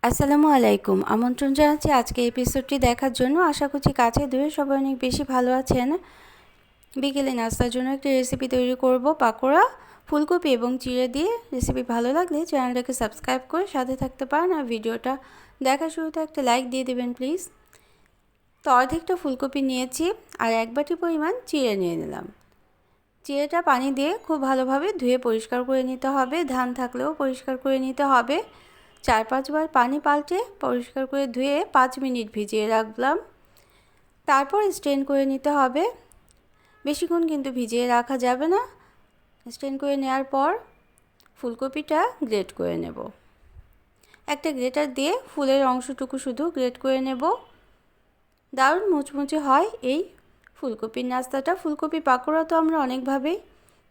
আসসালামু আলাইকুম। আমন্ত্রণ জানাচ্ছি আজকে এপিসোডটি দেখার জন্য। আশা করছি কাছে দূরে সবাই অনেক বেশি ভালো আছেন। বিকেলে নাস্তার জন্য একটি রেসিপি তৈরি করব, পাকোড়া, ফুলকপি এবং চিড়ে দিয়ে। রেসিপি ভালো লাগলে চ্যানেলটাকে সাবস্ক্রাইব করে সাথে থাকতে পারেন আর ভিডিওটা দেখার শুরুতে একটা লাইক দিয়ে দেবেন প্লিজ। তো অর্ধেকটা ফুলকপি নিয়েছি আর 1 বাটি পরিমাণ চিড়ে নিয়ে নিলাম। চিড়েটা পানি দিয়ে খুব ভালোভাবে ধুয়ে পরিষ্কার করে নিতে হবে, ধান থাকলেও পরিষ্কার করে নিতে হবে। 4-5 বার পানি পাল্টে পরিষ্কার করে ধুয়ে 5 মিনিট ভিজিয়ে রাখলাম। তারপর স্ট্রেন করে নিতে হবে। বেশিক্ষণ কিন্তু ভিজিয়ে রাখা যাবে না। স্ট্রেন করে নেওয়ার পর ফুলকপিটা গ্রেট করে নেব। একটা গ্রেটার দিয়ে ফুলের অংশটুকু শুধু গ্রেট করে নেব। দারুণ মুচমুচে হয় এই ফুলকপির নাস্তাটা। ফুলকপি পাকোড়া তো আমরা অনেকভাবেই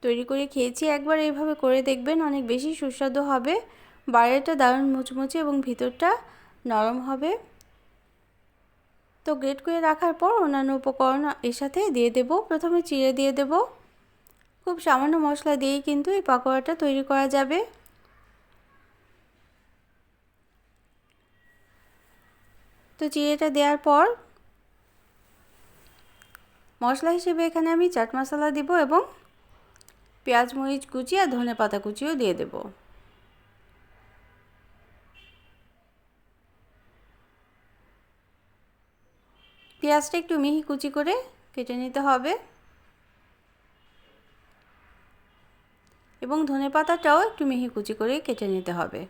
তৈরি করে খেয়েছি, একবার এইভাবে করে দেখবেন, অনেক বেশি সুস্বাদু হবে। বাইরেটা দারুণ মুচমুচে এবং ভিতরটা নরম হবে। তো গ্রেট করে রাখার পর অন্যান্য উপকরণ এর সাথে দিয়ে দেব। প্রথমে চিড়ে দিয়ে দেব। খুব সামান্য মশলা দিয়েই কিন্তু এই পাকোড়াটা তৈরি করা যাবে। তো চিড়েটা দেওয়ার পর মশলা হিসেবে এখানে আমি চাট মশলা দিব এবং পেঁয়াজ মরিচ কুচি আর ধনেপাতা কুচিও দিয়ে দেব। পেঁয়াজটা একটু মিহি কুচি করে কেটে নিতে হবে এবং ধনেপাতাটাও একটু মিহি কুচি করে কেটে নিতে হবে।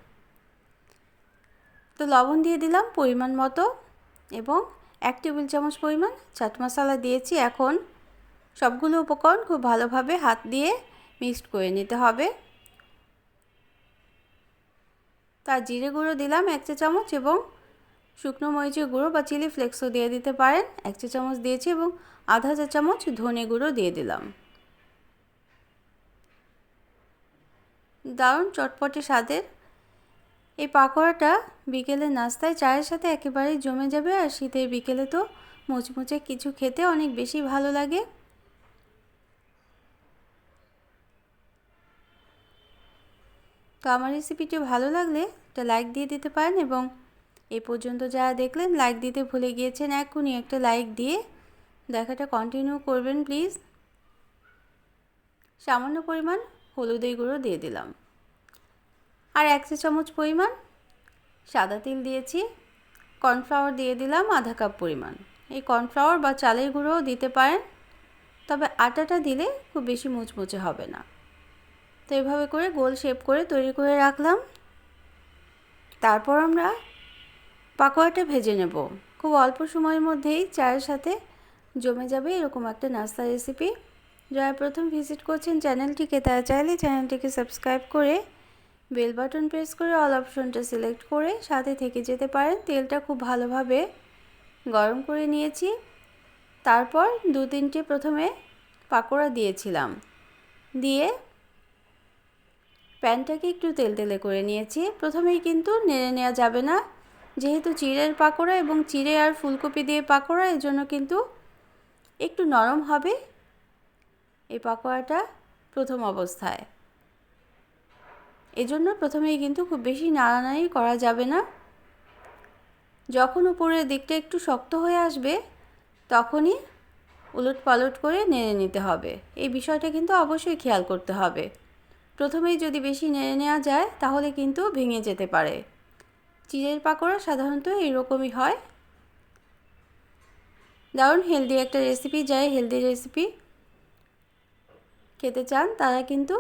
তো লবণ দিয়ে দিলাম পরিমাণ মতো এবং 1 টেবিল চামচ পরিমাণ চাট মশলা দিয়েছি। এখন সবগুলো উপকরণ খুব ভালোভাবে হাত দিয়ে মিক্সড করে নিতে হবে। তার জিরে গুঁড়ো দিলাম 1 চা চামচ এবং শুকনো মরিচের গুঁড়ো বা চিলি ফ্লেক্সও দিয়ে দিতে পারেন, 1 চা চামচ দিয়েছি এবং আধা চা চামচ ধনে গুঁড়ো দিয়ে দিলাম। দারুণ চটপটে স্বাদের এই পাকোড়াটা বিকেলের নাস্তায় চায়ের সাথে একেবারেই জমে যাবে। আর শীতের বিকেলে তো মুচমুচে কিছু খেতে অনেক বেশি ভালো লাগে। তো আমার রেসিপিটি ভালো লাগলে একটা লাইক দিয়ে দিতে পারেন এবং এই পর্যন্ত যারা দেখলেন লাইক দিতে ভুলে গিয়েছেন, এখনই একটা লাইক দিয়ে দেখাটা কন্টিনিউ করবেন প্লিজ। সামান্য পরিমাণ হলুদের গুঁড়ো দিয়ে দিলাম আর 1 চা চামচ পরিমাণ সাদা তেল দিয়েছি। কর্নফ্লাওয়ার দিয়ে দিলাম আধা কাপ পরিমাণ। এই কর্নফ্লাওয়ার বা চালের গুঁড়োও দিতে পারেন, তবে আটাটা দিলে খুব বেশি মুচমুচে হবে না। তো এইভাবে করে গোল শেপ করে তৈরি করে রাখলাম। তারপর আমরা পাকোড়াটা ভেজে নেব। খুব অল্প সময়ের মধ্যেই চায়ের সাথে জমে যাবে এরকম একটা নাস্তা রেসিপি। যারা প্রথম ভিজিট করছেন চ্যানেলটিকে, তারা চাইলে চ্যানেলটিকে সাবস্ক্রাইব করে বেল বাটন প্রেস করে অল অপশনটা সিলেক্ট করে সাথে থেকে যেতে পারেন। তেলটা খুব ভালোভাবে গরম করে নিয়েছি। তারপর 2-3টে প্রথমে পাকোড়া দিয়েছিলাম, দিয়ে প্যানটাকে একটু তেলতেলে করে নিয়েছি। প্রথমেই কিন্তু নেড়ে নেওয়া যাবে না, যেহেতু চিড়ের পাকোড়া এবং চিড়ে আর ফুলকপি দিয়ে পাকোড়া, এর জন্য কিন্তু একটু নরম হবে এই পাকোড়াটা প্রথম অবস্থায়। এজন্য প্রথমেই কিন্তু খুব বেশি নাড়ানাড়ি করা যাবে না। যখন উপরের দিকটা একটু শক্ত হয়ে আসবে তখনই উলট পালট করে নেড়ে নিতে হবে। এই বিষয়টা কিন্তু অবশ্যই খেয়াল করতে হবে। প্রথমেই যদি বেশি নেড়ে নেওয়া যায় তাহলে কিন্তু ভেঙে যেতে পারে। চিড়ের পাকোড়া সাধারণত এরকমই হয়। দারুণ হেলদি একটা রেসিপি, যাই হেলদি রেসিপি খেতে চান তারা কিন্তু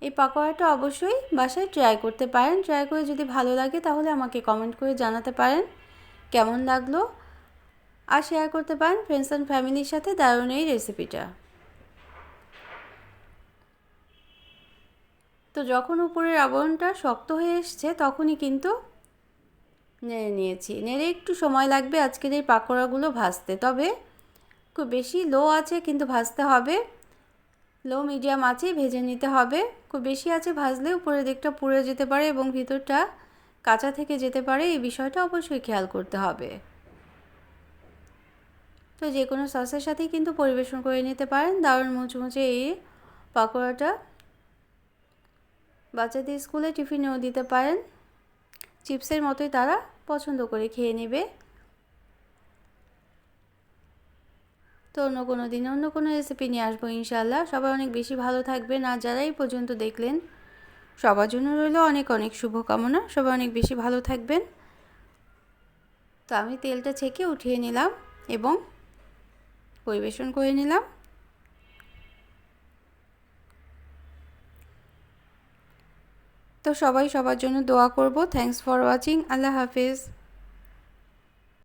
এই পাকোড়াটা অবশ্যই বাসায় ট্রাই করতে পারেন। ট্রাই করে যদি ভালো লাগে তাহলে আমাকে কমেন্ট করে জানাতে পারেন কেমন লাগলো, আর শেয়ার করতে পারেন ফ্রেন্ডস অ্যান্ড ফ্যামিলির সাথে দারুণ এই রেসিপিটা। তো যখন উপরের আবরণটা শক্ত হয়ে এসছে তখনই কিন্তু নেড়ে নিয়েছি। নেড়ে একটু সময় লাগবে আজকের এই পাকোড়াগুলো ভাজতে, তবে খুব বেশি লো আছে কিন্তু ভাজতে হবে, লো মিডিয়াম আঁচে ভেজে নিতে হবে। খুব বেশি আছে ভাজলে উপরের দিকটা পুড়ে যেতে পারে এবং ভিতরটা কাঁচা থেকে যেতে পারে, এই বিষয়টা অবশ্যই খেয়াল করতে হবে। তো যে কোনো সসের সাথেই কিন্তু পরিবেশন করে নিতে পারেন দারুণ মুচমুচে এই পাকোড়াটা। বাচ্চাদের স্কুলে টিফিনেও দিতে পারেন। চিপসের মতোই তারা পছন্দ করে খেয়ে নেবে। তো অন্য কোনো দিন অন্য কোনো রেসিপি নিয়ে আসবো ইনশাআল্লাহ। সবাই অনেক বেশি ভালো থাকবেন, আর যারা এই পর্যন্ত দেখলেন সবার জন্য রইল অনেক অনেক শুভকামনা। সবাই অনেক বেশি ভালো থাকবেন। তো আমি তেলটা ছেঁকে উঠিয়ে নিলাম এবং পরিবেশন করে নিলাম। তো সবাই সবার জন্য দোয়া করব। Thanks for watching. আল্লাহ হাফেজ।